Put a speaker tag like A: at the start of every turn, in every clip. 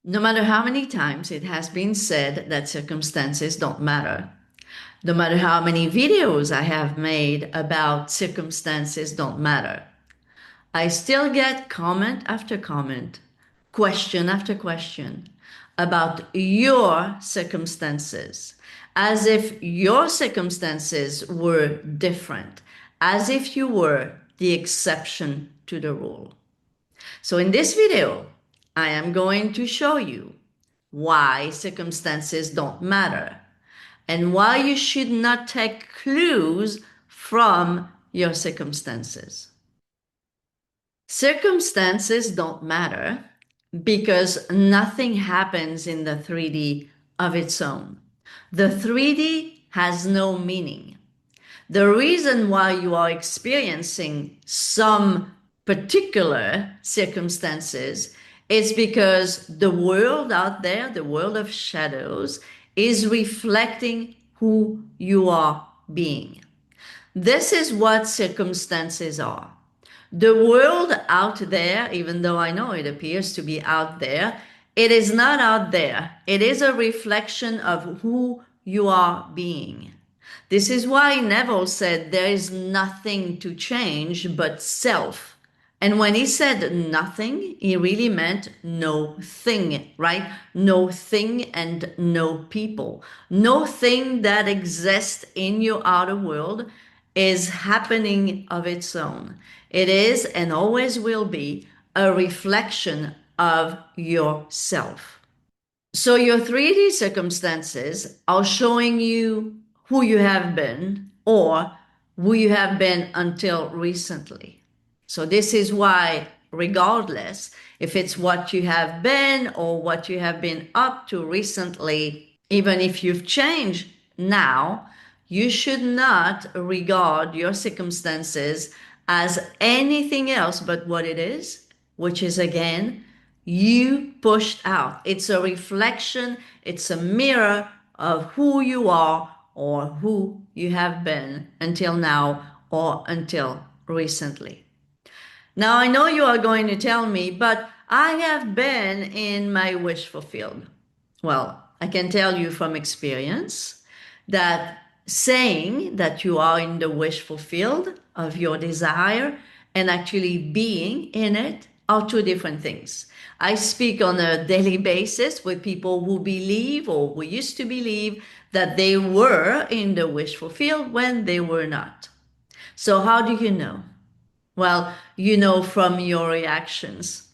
A: No matter how many times it has been said that circumstances don't matter, no matter how many videos I have made about circumstances don't matter, I still get comment after comment, question after question about your circumstances, as if your circumstances were different, as if you were the exception to the rule. So in this video, I am going to show you why circumstances don't matter and why you should not take clues from your circumstances. Circumstances don't matter because nothing happens in the 3D of its own. The 3D has no meaning. The reason why you are experiencing some particular circumstances is because the world out there, the world of shadows, is reflecting who you are being. This is what circumstances are. The world out there, even though I know it appears to be out there, it is not out there. It is a reflection of who you are being. This is why Neville said there is nothing to change but self. And when he said nothing, he really meant no thing, right? No thing and no people. No thing that exists in your outer world is happening of its own. It is and always will be a reflection of yourself. So your 3D circumstances are showing you who you have been or who you have been until recently. So this is why, regardless if it's what you have been or what you have been up to recently, even if you've changed now, you should not regard your circumstances as anything else but what it is, which is again, you pushed out. It's a reflection, it's a mirror of who you are or who you have been until now or until recently. Now, I know you are going to tell me, but I have been in my wish fulfilled. Well, I can tell you from experience that saying that you are in the wish fulfilled of your desire and actually being in it are two different things. I speak on a daily basis with people who believe or who used to believe that they were in the wish fulfilled when they were not. So how do you know? Well, you know from your reactions,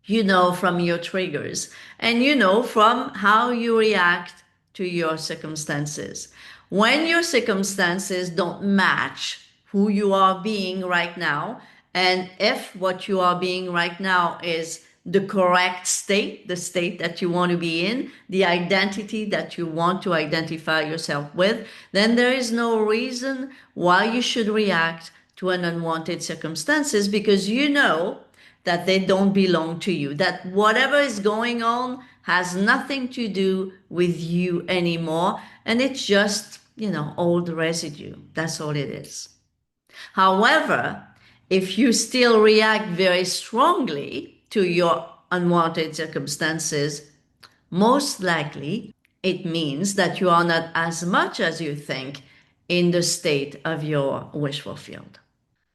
A: you know from your triggers, and you know from how you react to your circumstances. When your circumstances don't match who you are being right now, and if what you are being right now is the correct state, the state that you want to be in, the identity that you want to identify yourself with, then there is no reason why you should react to an unwanted circumstances because you know that they don't belong to you, that whatever is going on has nothing to do with you anymore. And it's just, old residue. That's all it is. However, if you still react very strongly to your unwanted circumstances, most likely it means that you are not as much as you think in the state of your wish fulfilled.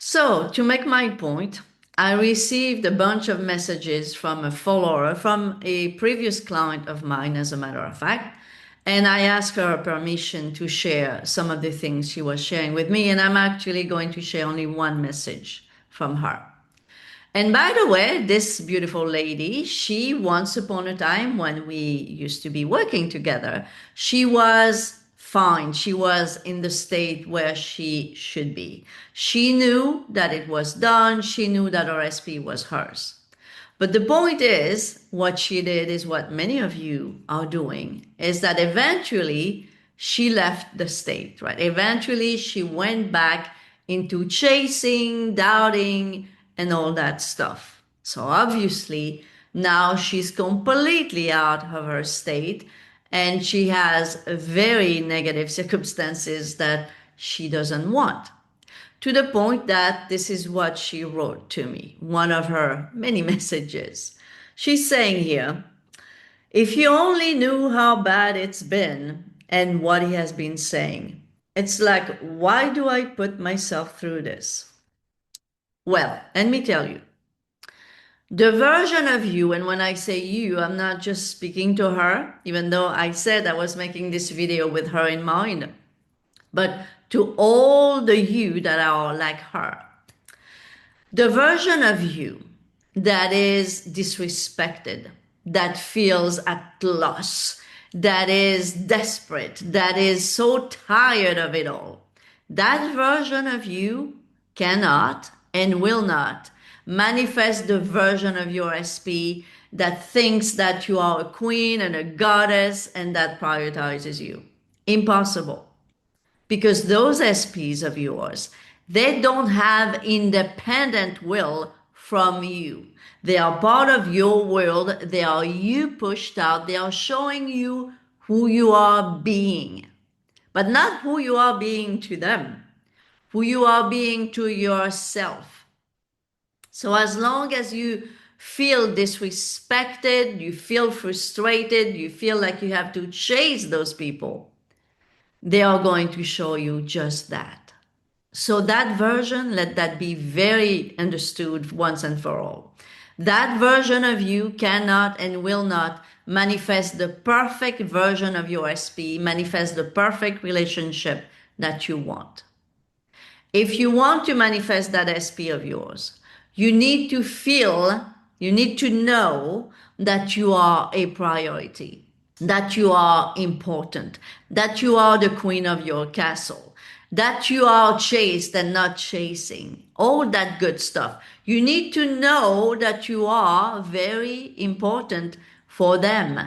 A: So, to make my point, I received a bunch of messages from a follower, from a previous client of mine, as a matter of fact, and I asked her permission to share some of the things she was sharing with me, and I'm actually going to share only one message from her. And by the way, this beautiful lady, she once upon a time when we used to be working together, she was fine. She was in the state where she should be. She knew that it was done. She knew that RSP was hers. But the point is, what she did is what many of you are doing, is that eventually she left the state, right? Eventually she went back into chasing, doubting, and all that stuff. So obviously now she's completely out of her state and she has very negative circumstances that she doesn't want. To the point that this is what she wrote to me, one of her many messages. She's saying here, If you only knew how bad it's been and what he has been saying, it's like, why do I put myself through this? Well, let me tell you, the version of you, and when I say you, I'm not just speaking to her, even though I said I was making this video with her in mind, but to all the you that are like her. The version of you that is disrespected, that feels at loss, that is desperate, that is so tired of it all, that version of you cannot and will not manifest the version of your SP that thinks that you are a queen and a goddess and that prioritizes you. Impossible, because those SPs of yours, they don't have independent will from you. They are part of your world. They are you pushed out. They are showing you who you are being, but not who you are being to them, who you are being to yourself. So as long as you feel disrespected, you feel frustrated, you feel like you have to chase those people, they are going to show you just that. So that version, let that be very understood once and for all. That version of you cannot and will not manifest the perfect version of your SP, manifest the perfect relationship that you want. If you want to manifest that SP of yours, you need to feel, you need to know that you are a priority, that you are important, that you are the queen of your castle, that you are chased and not chasing, all that good stuff. You need to know that you are very important for them.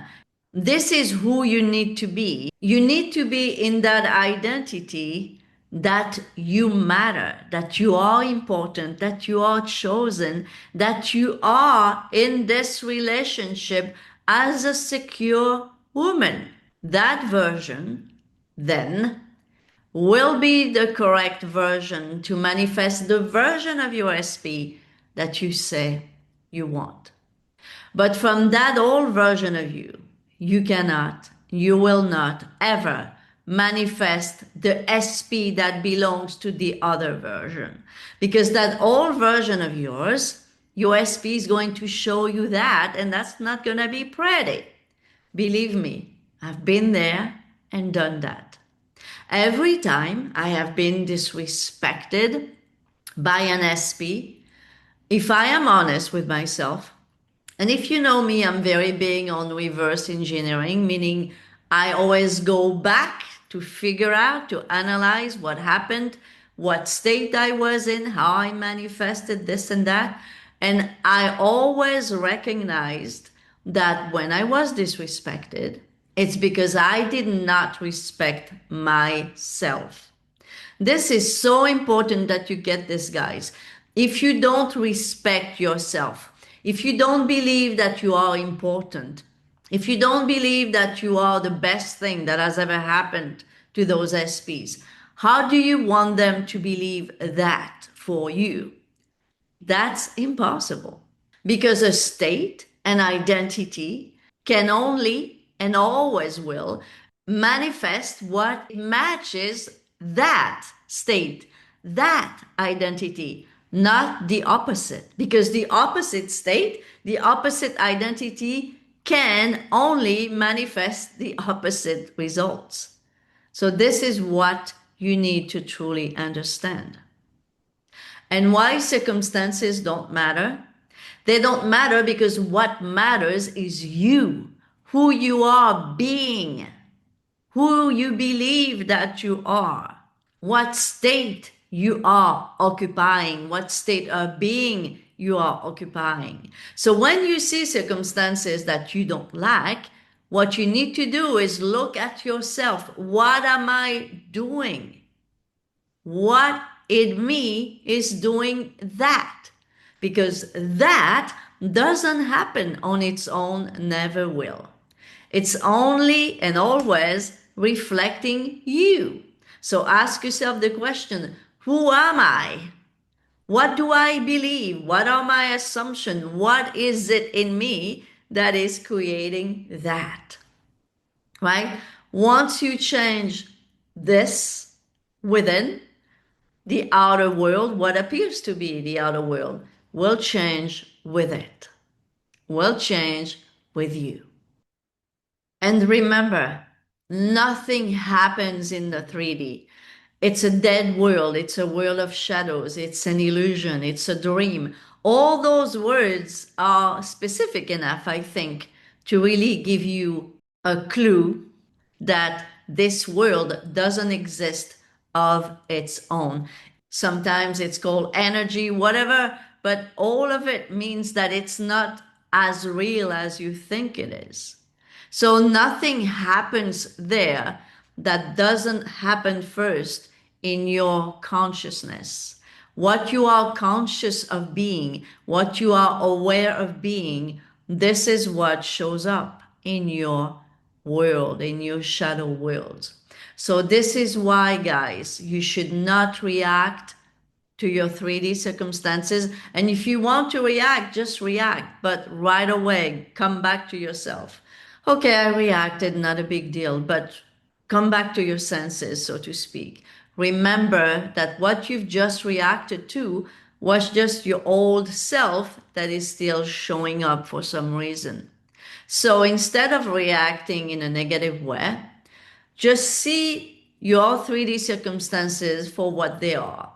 A: This is who you need to be. You need to be in that identity that you matter, that you are important, that you are chosen, that you are in this relationship as a secure woman. That version then will be the correct version to manifest the version of your SP that you say you want. But from that old version of you, you cannot, you will not ever manifest the SP that belongs to the other version. Because that old version of yours, your SP is going to show you that, and that's not going to be pretty. Believe me, I've been there and done that. Every time I have been disrespected by an SP, if I am honest with myself, and if you know me, I'm very big on reverse engineering, meaning I always go back to figure out, to analyze what happened, what state I was in, how I manifested this and that. And I always recognized that when I was disrespected, it's because I did not respect myself. This is so important that you get this, guys. If you don't respect yourself, if you don't believe that you are important, if you don't believe that you are the best thing that has ever happened to those SPs, how do you want them to believe that for you? That's impossible, because a state, an identity, can only and always will manifest what matches that state, that identity, not the opposite. Because the opposite state, the opposite identity can only manifest the opposite results. So this is what you need to truly understand. And why circumstances don't matter? They don't matter because what matters is you, who you are being, who you believe that you are, what state you are occupying, what state of being you are occupying. So when you see circumstances that you don't like, what you need to do is look at yourself. What am I doing? What in me is doing that? Because that doesn't happen on its own, never will. It's only and always reflecting you. So ask yourself the question, who am I? What do I believe? What are my assumptions? What is it in me that is creating that, right? Once you change this within, the outer world, what appears to be the outer world, will change with it, will change with you. And remember, nothing happens in the 3D. It's a dead world. It's a world of shadows. It's an illusion. It's a dream. All those words are specific enough, I think, to really give you a clue that this world doesn't exist of its own. Sometimes it's called energy, whatever, but all of it means that it's not as real as you think it is. So nothing happens there that doesn't happen first in your consciousness. What you are conscious of being, what you are aware of being, this is what shows up in your world, in your shadow world. So this is why, guys, you should not react to your 3D circumstances. And if you want to react, just react, but right away, come back to yourself. Okay, I reacted, not a big deal, but come back to your senses, so to speak. Remember that what you've just reacted to was just your old self that is still showing up for some reason. So instead of reacting in a negative way, just see your 3D circumstances for what they are.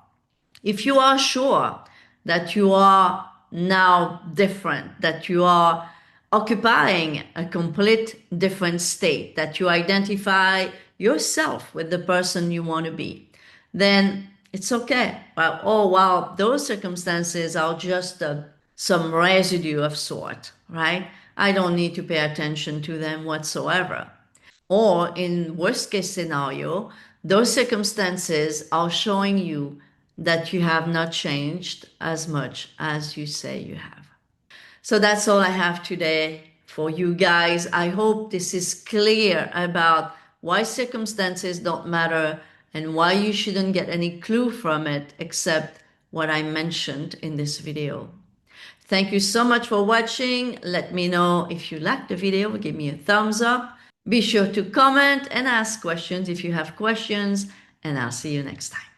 A: If you are sure that you are now different, that you are occupying a complete different state, that you identify yourself with the person you want to be, then it's okay. Well, oh, wow, those circumstances are just some residue of sort, right? I don't need to pay attention to them whatsoever. Or in worst case scenario, those circumstances are showing you that you have not changed as much as you say you have. So that's all I have today for you guys. I hope this is clear about why circumstances don't matter and why you shouldn't get any clue from it except what I mentioned in this video. Thank you so much for watching. Let me know if you liked the video. Give me a thumbs up. Be sure to comment and ask questions if you have questions, and I'll see you next time.